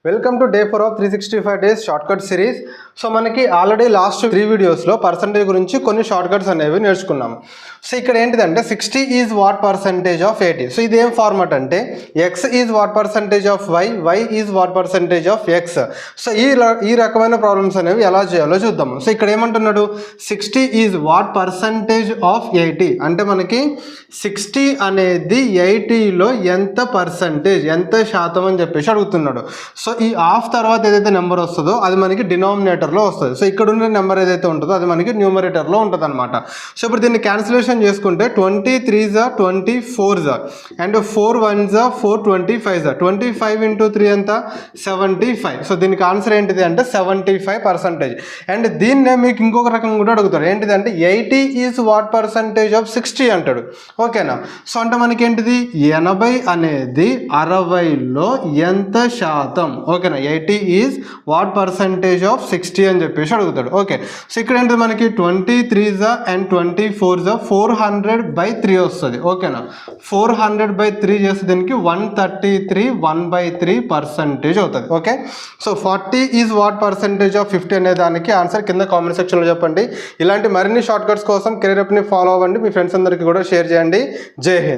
Welcome to day 4 of 365 days shortcut series. So మనకి already last 3 వీడియోస్లో percentage గురించి కొన్ని షార్ట్కట్స్ అనేవి నేర్చుకున్నాము. సో ఇక్కడ ఏంటిదంటే 60 is what percentage of 80. So ఇదేం ఫార్మాట్ అంటే x is what percentage of y, y is what percentage of x. So ఈ రకమైన ప్రాబ్లమ్స్ అనేవి ఎలా చేయాలో చూద్దాము. సో ఇక్కడ ఏమంటున్నాడు 60 ఈజ్ వాట్ పర్సంటేజ్ ఆఫ్ 80 అంటే మనకి 60 అనేది 80లో ఎంత పర్సంటేజ్, ఎంత శాతం అని చెప్పేసి అడుగుతున్నాడు. సో ఈ హాఫ్ తర్వాత ఏదైతే నెంబర్ వస్తుందో అది మనకి డినామినేటర్లో వస్తుంది. సో ఇక్కడ ఉన్న నెంబర్ ఏదైతే ఉంటుందో అది మనకి న్యూమరేటర్లో ఉంటుంది అనమాట. సో ఇప్పుడు దీన్ని క్యాన్సిలేషన్ చేసుకుంటే 23 24 అండ్ 4 1 4 25 25 ఇంటూ 3 ఎంత 75. సో దీనికి ఆన్సర్ ఏంటిది అంటే 75%. అండ్ దీన్నే మీకు ఇంకొక రకం కూడా అడుగుతాడు. ఏంటిది అంటే 80 ఈజ్ వాట్ పర్సంటేజ్ ఆఫ్ 60 అంటాడు. ఓకేనా? సో అంటే మనకి ఏంటిది 80 అనేది 60లో ఎంత శాతం. ఓకేనా? 80 ఈజ్ వాట్ పర్సంటేజ్ ఆఫ్ 60 అని చెప్పేసి అడుగుతాడు. ఓకే, సో ఇక్కడ ఏంటి మనకి 23 అండ్ 24 400/3 వస్తుంది. ఓకేనా? 400/3 చేస్తే దీనికి 133 1/3% అవుతుంది. Okay, so 40 is what percentage of 50 అనే దానికి ఆన్సర్ కింద కామెంట్ సెక్షన్లో చెప్పండి. ఇలాంటి మరిన్ని షార్ట్ కట్స్ కోసం కెరీర్ అప్ని ఫాలో అవ్వండి. మీ ఫ్రెండ్స్ అందరికీ కూడా షేర్ చేయండి. జై హింద్.